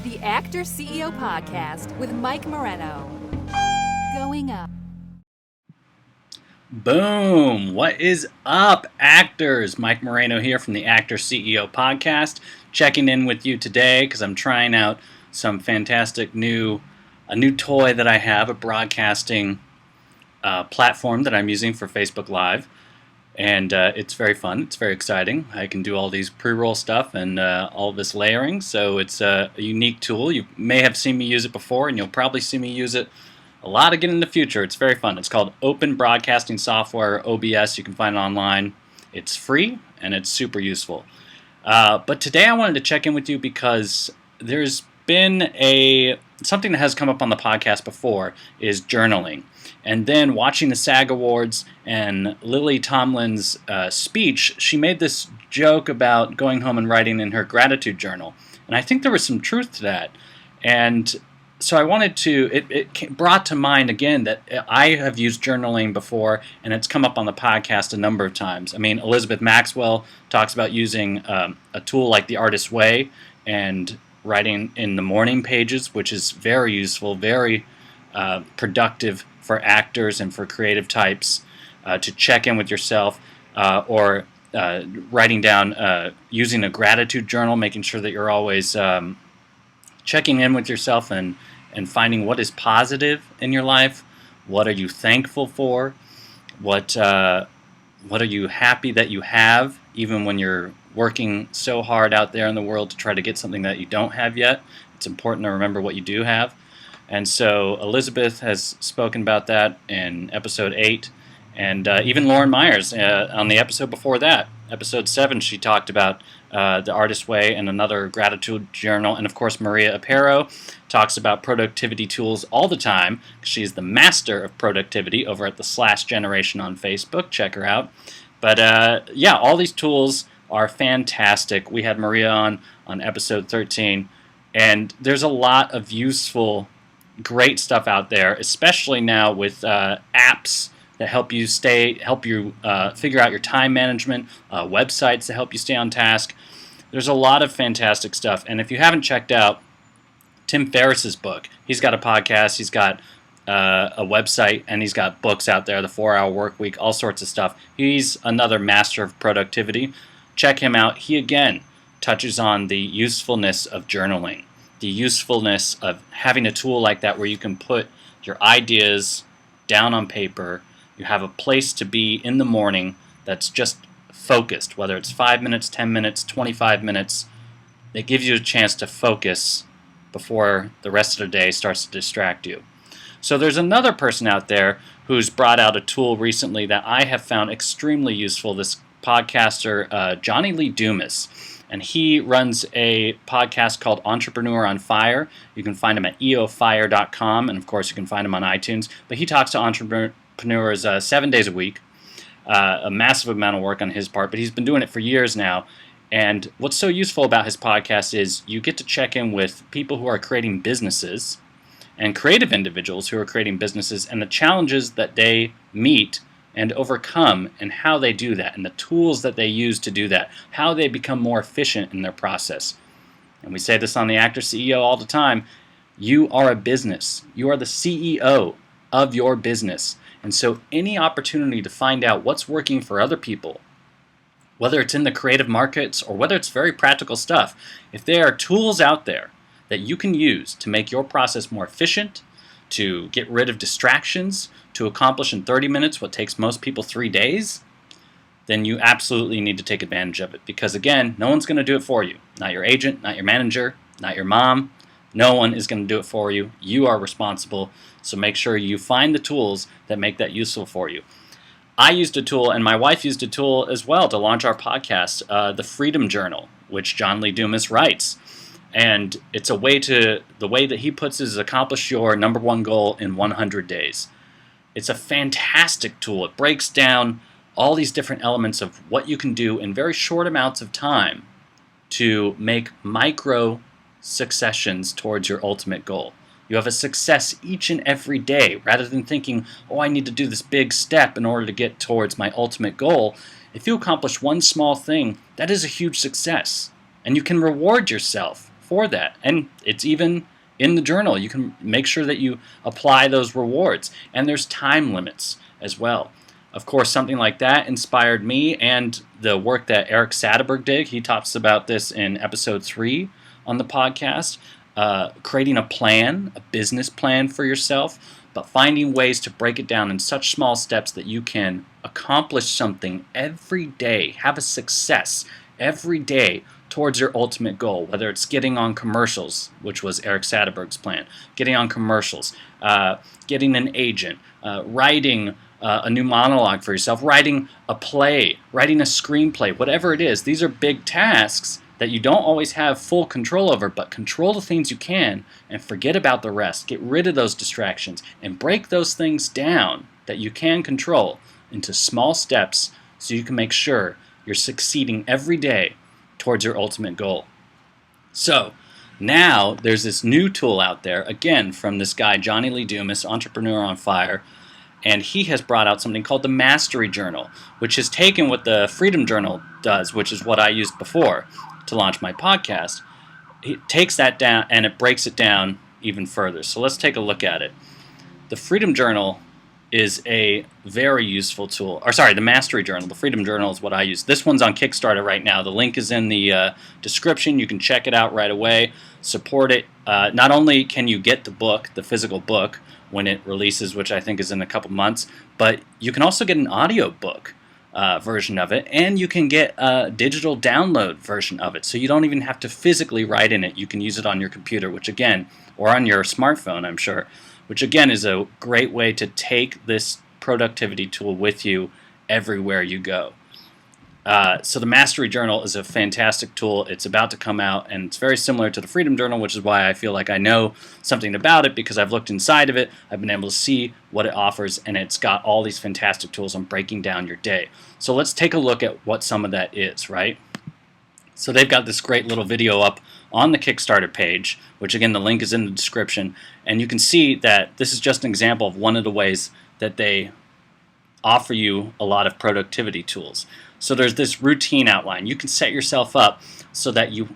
The Actor CEO Podcast with Mike Moreno. Going up. Boom! What is up, actors? Mike Moreno here from the Actor CEO Podcast, checking in with you today because I'm trying out some fantastic new toy that I have, a broadcasting platform that I'm using for Facebook Live, and it's very fun. It's very exciting. I can do all these pre-roll stuff and all this layering, so it's a unique tool. You may have seen me use it before, and you'll probably see me use it a lot again in the future. It's very fun. It's called Open Broadcasting Software, OBS. You can find it online. It's free, and it's super useful. But today I wanted to check in with you because there's been something that has come up on the podcast before is journaling. And then watching the SAG Awards and Lily Tomlin's speech, she made this joke about going home and writing in her gratitude journal. And I think there was some truth to that. And so I wanted to, it brought to mind again that I have used journaling before, and it's come up on the podcast a number of times. I mean, Elizabeth Maxwell talks about using a tool like The Artist's Way and writing in the morning pages, which is very useful, very productive for actors and for creative types to check in with yourself, or writing down, using a gratitude journal, making sure that you're always checking in with yourself and finding what is positive in your life. What are you thankful for? What are you happy that you have, even when you're working so hard out there in the world to try to get something that you don't have yet? It's important to remember what you do have. And so Elizabeth has spoken about that in episode 8, and even Lauren Myers on the episode before that, episode 7, she talked about The Artist's Way and another gratitude journal. And of course, Maria Aparo talks about productivity tools all the time. She's the master of productivity over at the Slash Generation on Facebook. Check her out. But yeah, all these tools are fantastic. We had Maria on episode 13, and there's a lot of useful, great stuff out there, especially now with apps that help you figure out your time management, websites that help you stay on task. There's a lot of fantastic stuff. And if you haven't checked out Tim Ferriss's book, he's got a podcast, he's got a website, and he's got books out there, The 4-Hour Workweek, all sorts of stuff. He's another master of productivity. Check him out. He, again, touches on the usefulness of journaling, the usefulness of having a tool like that where you can put your ideas down on paper. You have a place to be in the morning that's just focused, whether it's 5 minutes, 10 minutes, 25 minutes. It gives you a chance to focus before the rest of the day starts to distract you. So there's another person out there who's brought out a tool recently that I have found extremely useful, this podcaster, Johnny Lee Dumas. And he runs a podcast called Entrepreneur on Fire. You can find him at eofire.com, and of course you can find him on iTunes. But he talks to entrepreneurs 7 days a week, a massive amount of work on his part, but he's been doing it for years now. And what's so useful about his podcast is you get to check in with people who are creating businesses and creative individuals who are creating businesses and the challenges that they meet and overcome, and how they do that, and the tools that they use to do that, how they become more efficient in their process. And we say this on the Actor CEO all the time. You are a business. You are the CEO of your business. And so any opportunity to find out what's working for other people, whether it's in the creative markets or whether it's very practical stuff, if there are tools out there that you can use to make your process more efficient, to get rid of distractions, to accomplish in 30 minutes what takes most people 3 days, then you absolutely need to take advantage of it. Because again, no one's going to do it for you. Not your agent, not your manager, not your mom. No one is going to do it for you. You are responsible. So make sure you find the tools that make that useful for you. I used a tool, and my wife used a tool as well to launch our podcast, the Freedom Journal, which John Lee Dumas writes. And it's the way that he puts it is accomplish your number one goal in 100 days. It's a fantastic tool. It breaks down all these different elements of what you can do in very short amounts of time to make micro successions towards your ultimate goal. You have a success each and every day rather than thinking, oh, I need to do this big step in order to get towards my ultimate goal. If you accomplish one small thing, that is a huge success. And you can reward yourself for that. And it's even in the journal. You can make sure that you apply those rewards. And there's time limits as well. Of course, something like that inspired me and the work that Eric Satterberg did. He talks about this in episode 3 on the podcast. Creating a plan, a business plan for yourself, but finding ways to break it down in such small steps that you can accomplish something every day, have a success every day towards your ultimate goal, whether it's getting on commercials, which was Eric Satterberg's plan, getting on commercials, getting an agent, writing a new monologue for yourself, writing a play, writing a screenplay, whatever it is. These are big tasks that you don't always have full control over, but control the things you can and forget about the rest. Get rid of those distractions and break those things down that you can control into small steps so you can make sure you're succeeding every day towards your ultimate goal. So now there's this new tool out there, again, from this guy, Johnny Lee Dumas, Entrepreneur on Fire, and he has brought out something called the Mastery Journal, which has taken what the Freedom Journal does, which is what I used before to launch my podcast. It takes that down and it breaks it down even further. So let's take a look at it. The Freedom Journal is a very useful tool. Or sorry, the Mastery Journal. The Freedom Journal is what I use. This one's on Kickstarter right now. The link is in the description. You can check it out right away. Support it. Not only can you get the book, the physical book, when it releases, which I think is in a couple months, but you can also get an audio book version of it, and you can get a digital download version of it. So you don't even have to physically write in it. You can use it on your computer, which again, or on your smartphone, I'm sure, which again is a great way to take this productivity tool with you everywhere you go. So the Mastery Journal is a fantastic tool. It's about to come out, and it's very similar to the Freedom Journal, which is why I feel like I know something about it, because I've looked inside of it, I've been able to see what it offers, and it's got all these fantastic tools on breaking down your day. So let's take a look at what some of that is, right? So they've got this great little video up on the Kickstarter page, which again, the link is in the description, and you can see that this is just an example of one of the ways that they offer you a lot of productivity tools. So there's this routine outline. You can set yourself up so that you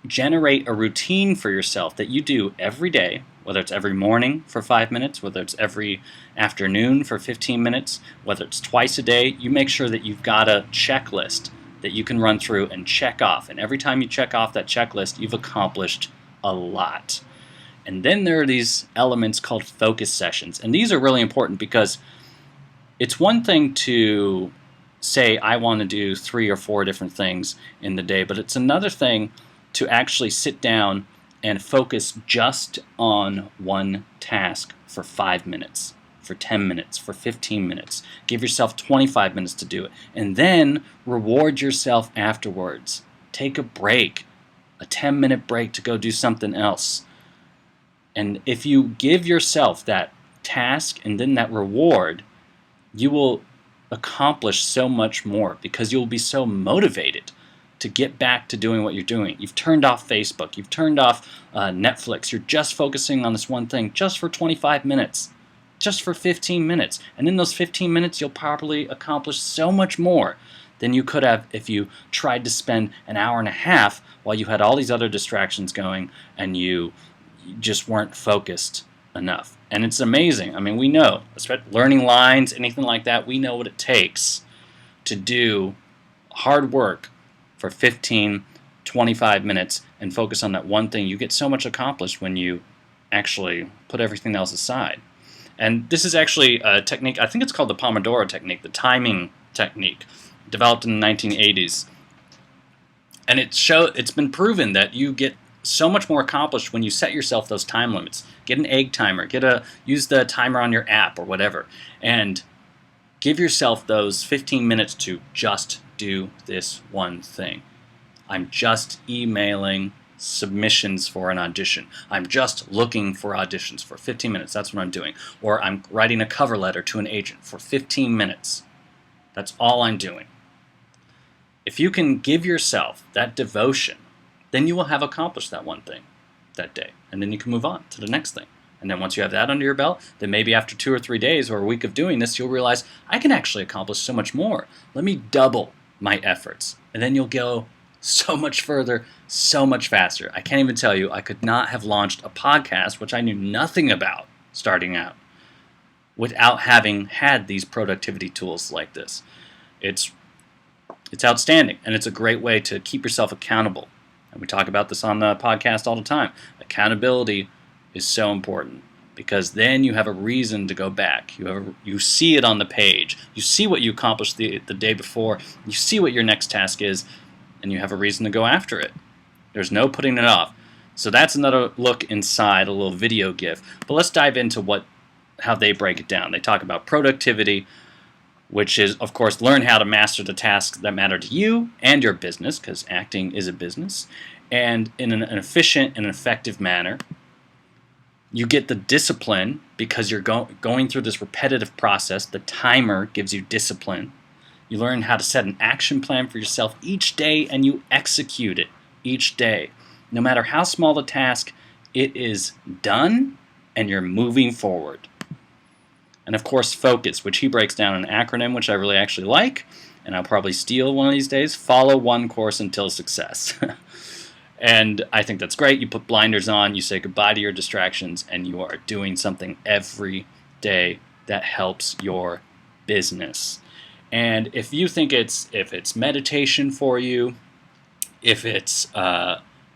generate a routine for yourself that you do every day, whether it's every morning for 5 minutes, whether it's every afternoon for 15 minutes, whether it's twice a day. You make sure that you've got a checklist that you can run through and check off. And every time you check off that checklist, you've accomplished a lot. And then there are these elements called focus sessions. And these are really important because it's one thing to say, I want to do 3 or 4 different things in the day, but it's another thing to actually sit down and focus just on one task for 5 minutes, for 10 minutes, for 15 minutes. Give yourself 25 minutes to do it, and then reward yourself afterwards. Take a break, a 10-minute break to go do something else. And if you give yourself that task and then that reward, you will accomplish so much more because you'll be so motivated to get back to doing what you're doing. You've turned off Facebook, you've turned off Netflix, you're just focusing on this one thing just for 25 minutes, just for 15 minutes. And in those 15 minutes, you'll probably accomplish so much more than you could have if you tried to spend an hour and a half while you had all these other distractions going and you just weren't focused enough. And it's amazing. I mean, we know, learning lines, anything like that, we know what it takes to do hard work for 15, 25 minutes and focus on that one thing. You get so much accomplished when you actually put everything else aside. And this is actually a technique, I think it's called the Pomodoro technique, the timing technique, developed in the 1980s. And it's been proven that you get so much more accomplished when you set yourself those time limits. Get an egg timer, use the timer on your app or whatever, and give yourself those 15 minutes to just do this one thing. I'm just emailing submissions for an audition. I'm just looking for auditions for 15 minutes. That's what I'm doing. Or I'm writing a cover letter to an agent for 15 minutes. That's all I'm doing. If you can give yourself that devotion, then you will have accomplished that one thing that day. And then you can move on to the next thing. And then once you have that under your belt, then maybe after 2 or 3 days or a week of doing this, you'll realize, I can actually accomplish so much more. Let me double my efforts. And then you'll go so much further, so much faster. I can't even tell you, I could not have launched a podcast, which I knew nothing about starting out, without having had these productivity tools like this. It's outstanding, and it's a great way to keep yourself accountable. And we talk about this on the podcast all the time. Accountability is so important because then you have a reason to go back. You see it on the page. You see what you accomplished the day before. You see what your next task is, and you have a reason to go after it. There's no putting it off. So that's another look inside, a little video GIF. But let's dive into how they break it down. They talk about productivity, which is, of course, learn how to master the tasks that matter to you and your business, because acting is a business, and in an efficient and effective manner. You get the discipline because you're going through this repetitive process. The timer gives you discipline. You learn how to set an action plan for yourself each day, and you execute it each day. No matter how small the task, it is done, and you're moving forward. And of course, focus, which he breaks down in an acronym, which I really actually like, and I'll probably steal one of these days. Follow one course until success. And I think that's great. You put blinders on, you say goodbye to your distractions, and you are doing something every day that helps your business. And if you think if it's meditation for you, if it's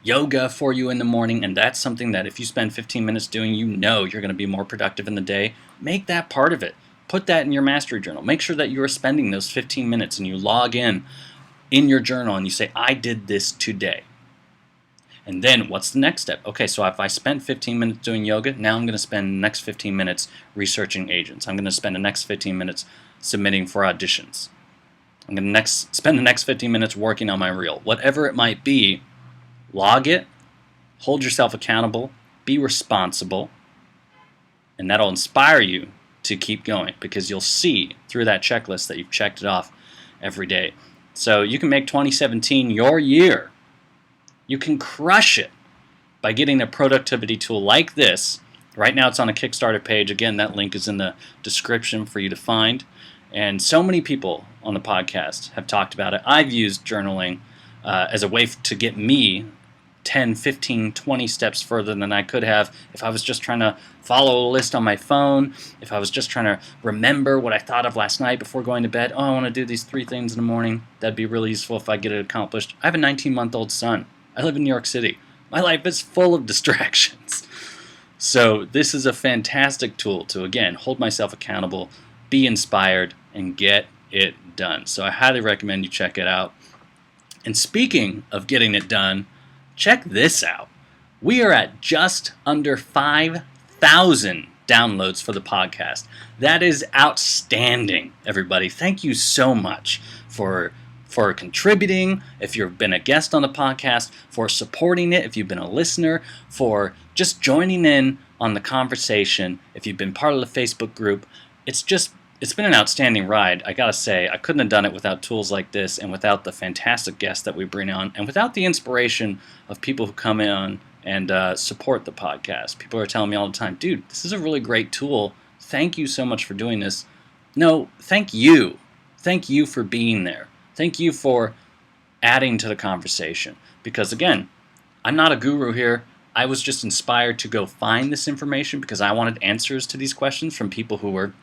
yoga for you in the morning, and that's something that if you spend 15 minutes doing, you know you're going to be more productive in the day, make that part of it. Put that in your mastery journal. Make sure that you are spending those 15 minutes and you log in your journal and you say, I did this today. And then what's the next step? Okay, so if I spent 15 minutes doing yoga, now I'm going to spend the next 15 minutes researching agents. I'm going to spend the next 15 minutes submitting for auditions. I'm going to spend the next 15 minutes working on my reel. Whatever it might be, log it, hold yourself accountable, be responsible, and that'll inspire you to keep going because you'll see through that checklist that you've checked it off every day. So you can make 2017 your year. You can crush it by getting a productivity tool like this. Right now it's on a Kickstarter page. Again, that link is in the description for you to find. And so many people on the podcast have talked about it. I've used journaling as a way to get me 10, 15, 20 steps further than I could have if I was just trying to follow a list on my phone, if I was just trying to remember what I thought of last night before going to bed. Oh, I want to do these 3 things in the morning. That'd be really useful if I get it accomplished. I have a 19-month-old son. I live in New York City. My life is full of distractions. So this is a fantastic tool to, again, hold myself accountable, be inspired, and get it done. So I highly recommend you check it out. And speaking of getting it done, check this out. We are at just under 5,000 downloads for the podcast. That is outstanding, everybody. Thank you so much for contributing, if you've been a guest on the podcast, for supporting it, if you've been a listener, for just joining in on the conversation, if you've been part of the Facebook group. It's been an outstanding ride. I gotta say, I couldn't have done it without tools like this and without the fantastic guests that we bring on and without the inspiration of people who come in and support the podcast. People are telling me all the time, dude, this is a really great tool. Thank you so much for doing this. No, thank you. Thank you for being there. Thank you for adding to the conversation. Because again, I'm not a guru here. I was just inspired to go find this information because I wanted answers to these questions from people who were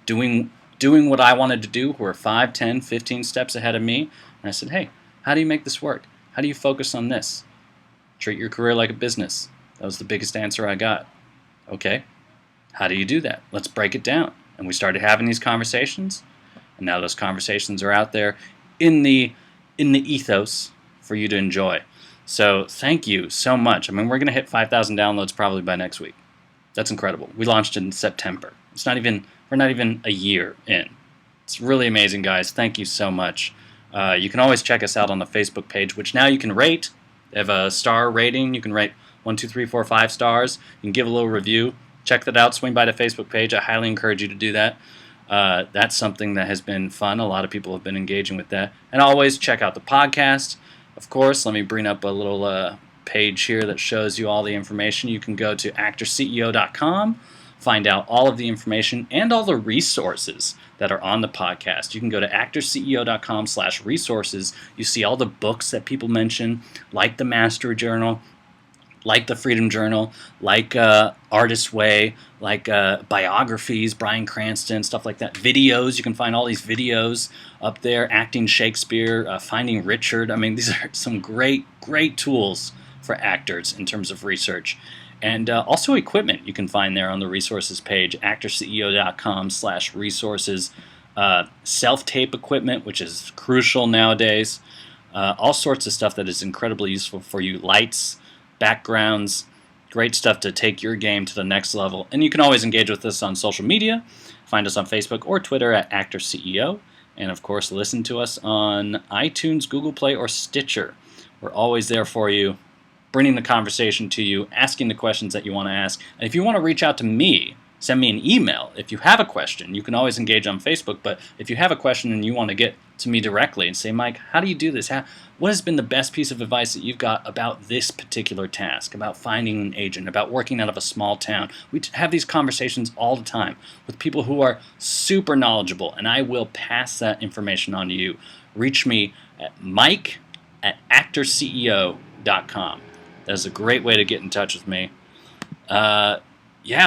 doing what I wanted to do, who were 5, 10, 15 steps ahead of me. And I said, hey, how do you make this work? How do you focus on this? Treat your career like a business. That was the biggest answer I got. Okay, how do you do that? Let's break it down. And we started having these conversations, and now those conversations are out there in the ethos for you to enjoy. So thank you so much. I mean, we're going to hit 5,000 downloads probably by next week. That's incredible. We launched in September. We're not even a year in. It's really amazing, guys. Thank you so much. You can always check us out on the Facebook page, which now you can rate. They have a star rating. You can rate 1, 2, 3, 4, 5 stars. You can give a little review. Check that out. Swing by the Facebook page. I highly encourage you to do that. That's something that has been fun. A lot of people have been engaging with that. And always check out the podcast. Of course, let me bring up a little page here that shows you all the information. You can go to actorceo.com find out all of the information and all the resources that are on the podcast. You can go to actorceo.com/resources. You see all the books that people mention, like the Mastery Journal, like the Freedom Journal, like Artist's Way, like biographies, Bryan Cranston, stuff like that. Videos, you can find all these videos up there. Acting Shakespeare, Finding Richard. I mean, these are some great tools for actors in terms of research. And also equipment you can find there on the resources page, actorceo.com/resources. Self-tape equipment, which is crucial nowadays. All sorts of stuff that is incredibly useful for you. Lights, backgrounds, great stuff to take your game to the next level. And you can always engage with us on social media. Find us on Facebook or Twitter at ActorCEO. And of course, listen to us on iTunes, Google Play, or Stitcher. We're always there for you, bringing the conversation to you, asking the questions that you want to ask. And if you want to reach out to me, send me an email. If you have a question, you can always engage on Facebook. But if you have a question and you want to get to me directly and say, Mike, how do you do this? What has been the best piece of advice that you've got about this particular task, about finding an agent, about working out of a small town? We have these conversations all the time with people who are super knowledgeable, and I will pass that information on to you. Reach me at mike@actorceo.com. That's a great way to get in touch with me. Yeah,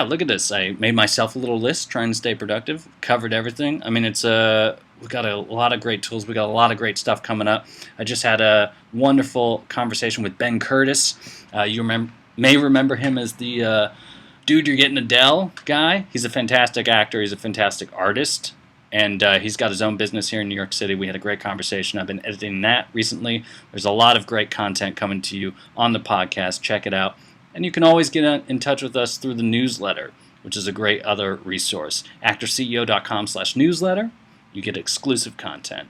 look at this. I made myself a little list, trying to stay productive. Covered everything. I mean, we've got a lot of great tools. We got a lot of great stuff coming up. I just had a wonderful conversation with Ben Curtis. You may remember him as the Dude, You're Getting Adele guy. He's a fantastic actor. He's a fantastic artist. And he's got his own business here in New York City. We had a great conversation. I've been editing that recently. There's a lot of great content coming to you on the podcast. Check it out. And you can always get in touch with us through the newsletter, which is a great other resource. actorceo.com/newsletter. You get exclusive content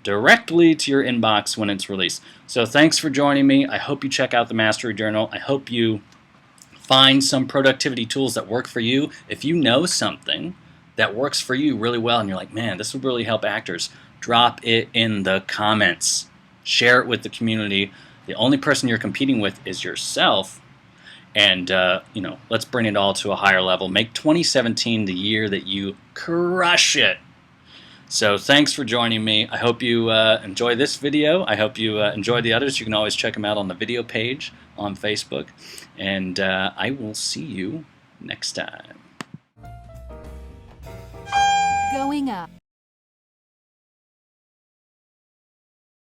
directly to your inbox when it's released. So thanks for joining me. I hope you check out the Mastery Journal. I hope you find some productivity tools that work for you. If you know something that works for you really well and you're like, man, this would really help actors, drop it in the comments. Share it with the community. The only person you're competing with is yourself. And, let's bring it all to a higher level. Make 2017 the year that you crush it. So thanks for joining me. I hope you enjoy this video. I hope you enjoy the others. You can always check them out on the video page on Facebook. And I will see you next time. Going up.